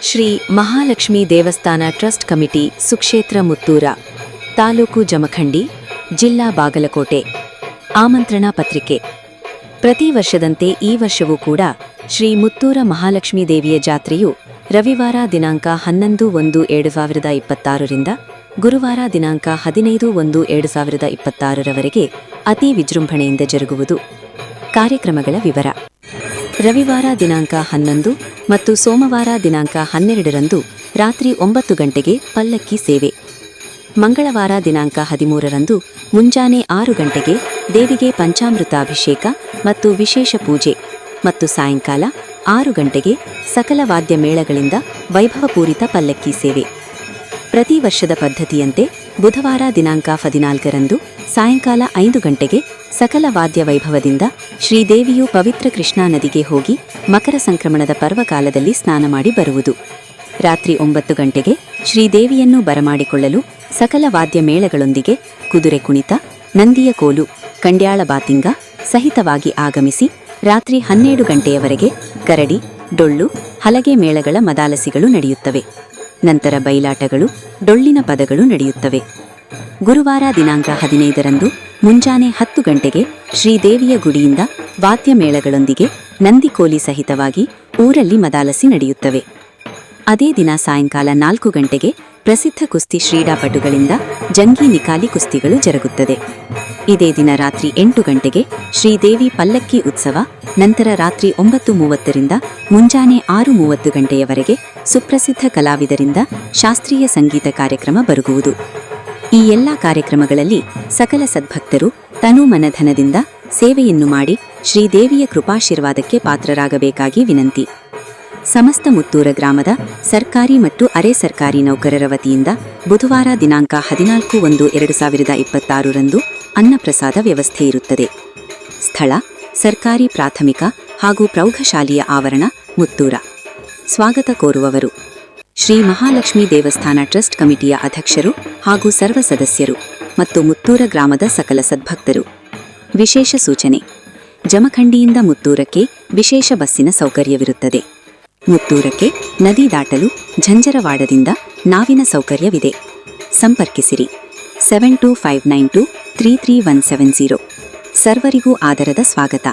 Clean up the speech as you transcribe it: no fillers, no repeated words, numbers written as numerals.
ಶ್ರೀ ಮಹಾಲಕ್ಷ್ಮೀ ದೇವಸ್ಥಾನ trust committee ಸುಕ್ಷೇತ್ರ ಮುತ್ತೂರ ತಾಲೂಕು ಜಮಖಂಡಿ ಜಿಲ್ಲಾ ಬಾಗಲಕೋಟೆ ಆಮಂತ್ರಣ ಪತ್ರಿಕೆ. ಪ್ರತಿ ವರ್ಷದಂತೆ ಈ ವರ್ಷವೂ ಕೂಡ ಶ್ರೀ ಮುತ್ತೂರ ಮಹಾಲಕ್ಷ್ಮೀ ದೇವಿಯ ಜಾತ್ರೆಯು ರವಿವಾರ ದಿನಾಂಕ 11/1/2026 ರಿಂದ ಗುರುವಾರ ದಿನಾಂಕ 15/1/2026 ರವರೆಗೆ ಅತಿ ವಿಜೃಂಭಣೆಯಿಂದ ಜರುಗುವುದು. ಕಾರ್ಯಕ್ರಮಗಳ ವಿವರ: ರವಿವಾರ ದಿನಾಂಕ 11 ಮತ್ತು ಸೋಮವಾರ ದಿನಾಂಕ 12 ರಂದು ರಾತ್ರಿ 9 ಗಂಟೆಗೆ ಪಲ್ಲಕ್ಕಿ ಸೇವೆ. ಮಂಗಳವಾರ ದಿನಾಂಕ 13 ರಂದು ಮುಂಜಾನೆ 6 ಗಂಟೆಗೆ ದೇವಿಗೆ ಪಂಚಾಮೃತಾಭಿಷೇಕ ಮತ್ತು ವಿಶೇಷ ಪೂಜೆ ಮತ್ತು ಸಾಯಂಕಾಲ 6 ಗಂಟೆಗೆ ಸಕಲ ವಾದ್ಯ ಮೇಳಗಳಿಂದ ವೈಭವಪೂರಿತ ಪಲ್ಲಕ್ಕಿ ಸೇವೆ. ಪ್ರತಿ ವರ್ಷದ ಪದ್ಧತಿಯಂತೆ ಬುಧವಾರ ದಿನಾಂಕ 14 ರಂದು ಸಾಯಂಕಾಲ 5 ಗಂಟೆಗೆ ಸಕಲ ವಾದ್ಯ ವೈಭವದಿಂದ ಶ್ರೀದೇವಿಯು ಪವಿತ್ರ ಕೃಷ್ಣಾ ನದಿಗೆ ಹೋಗಿ ಮಕರ ಸಂಕ್ರಮಣದ ಪರ್ವಕಾಲದಲ್ಲಿ ಸ್ನಾನ ಮಾಡಿ ಬರುವುದು. ರಾತ್ರಿ 9 ಗಂಟೆಗೆ ಶ್ರೀದೇವಿಯನ್ನು ಬರಮಾಡಿಕೊಳ್ಳಲು ಸಕಲ ವಾದ್ಯ ಮೇಳಗಳೊಂದಿಗೆ ಕುದುರೆ ಕುಣಿತ, ನಂದಿಯ ಕೋಲು, ಕಂಡ್ಯಾಳ ಬಾತಿಂಗ ಸಹಿತವಾಗಿ ಆಗಮಿಸಿ ರಾತ್ರಿ 12 ಗಂಟೆಯವರೆಗೆ ಗರಡಿ, ಡೊಳ್ಳು, ಹಲಗೆ ಮೇಳಗಳ ಮದಾಲಸಿಗಳು ನಡೆಯುತ್ತವೆ. ನಂತರ ಬಯಲಾಟಗಳು, ಡೊಳ್ಳಿನ ಪದಗಳು ನಡೆಯುತ್ತವೆ. ಗುರುವಾರ ದಿನಾಂಕ 15 ರಂದು ಮುಂಜಾನೆ 10 ಗಂಟೆಗೆ ಶ್ರೀದೇವಿಯ ಗುಡಿಯಿಂದ ವಾದ್ಯ ಮೇಳಗಳೊಂದಿಗೆ ನಂದಿಕೋಲಿ ಸಹಿತವಾಗಿ ಊರಲ್ಲಿ ಮದಾಲಸಿ ನಡೆಯುತ್ತವೆ. ಅದೇ ದಿನ ಸಾಯಂಕಾಲ 4 ಗಂಟೆಗೆ ಪ್ರಸಿದ್ಧ ಕುಸ್ತಿ ಕ್ರೀಡಾಪಟುಗಳಿಂದ ಜಂಗಿ ನಿಕಾಲಿ ಕುಸ್ತಿಗಳು ಜರುಗುತ್ತದೆ. ಇದೇ ದಿನ ರಾತ್ರಿ 8 ಗಂಟೆಗೆ ಶ್ರೀದೇವಿ ಪಲ್ಲಕ್ಕಿ ಉತ್ಸವ, ನಂತರ ರಾತ್ರಿ 9:30 ರಿಂದ ಮುಂಜಾನೆ 6:30 ಗಂಟೆಯವರೆಗೆ ಸುಪ್ರಸಿದ್ಧ ಕಲಾವಿದರಿಂದ ಶಾಸ್ತ್ರೀಯ ಸಂಗೀತ ಕಾರ್ಯಕ್ರಮ ಬರುಗುವುದು. ಈ ಎಲ್ಲ ಕಾರ್ಯಕ್ರಮಗಳಲ್ಲಿ ಸಕಲ ಸದ್ಭಕ್ತರು ತನು ಮನಧನದಿಂದ ಸೇವೆಯನ್ನು ಮಾಡಿ ಶ್ರೀದೇವಿಯ ಕೃಪಾಶೀರ್ವಾದಕ್ಕೆ ಪಾತ್ರರಾಗಬೇಕಾಗಿ ವಿನಂತಿ. ಸಮಸ್ತ ಮುತ್ತೂರ ಗ್ರಾಮದ ಸರ್ಕಾರಿ ಮತ್ತು ಅರೆ ಸರ್ಕಾರಿ ನೌಕರರ ವತಿಯಿಂದ ಬುಧವಾರ ದಿನಾಂಕ 14/1/2026 ರಂದು ಅನ್ನಪ್ರಸಾದ ವ್ಯವಸ್ಥೆ ಇರುತ್ತದೆ. ಸ್ಥಳ: ಸರ್ಕಾರಿ ಪ್ರಾಥಮಿಕ ಹಾಗೂ ಪ್ರೌಢಶಾಲೆಯ ಆವರಣ, ಮುತ್ತೂರ. ಸ್ವಾಗತ ಕೋರುವವರು ಶ್ರೀ ಮಹಾಲಕ್ಷ್ಮೀ ದೇವಸ್ಥಾನ ಟ್ರಸ್ಟ್ ಕಮಿಟಿಯ ಅಧ್ಯಕ್ಷರು ಹಾಗೂ ಸರ್ವ ಸದಸ್ಯರು ಮತ್ತು ಮುತ್ತೂರ ಗ್ರಾಮದ ಸಕಲ ಸದ್ಭಕ್ತರು. ವಿಶೇಷ ಸೂಚನೆ: ಜಮಖಂಡಿಯಿಂದ ಮುತ್ತೂರಕ್ಕೆ ವಿಶೇಷ ಬಸ್ಸಿನ ಸೌಕರ್ಯವಿರುತ್ತದೆ. ಮುತ್ತೂರಕ್ಕೆ ನದಿ ದಾಟಲು ಝಂಜರವಾಡದಿಂದ ನಾವಿನ ಸೌಕರ್ಯವಿದೆ. ಸಂಪರ್ಕಿಸಿರಿ 7259233170. ಸರ್ವರಿಗೂ ಆದರದ ಸ್ವಾಗತ.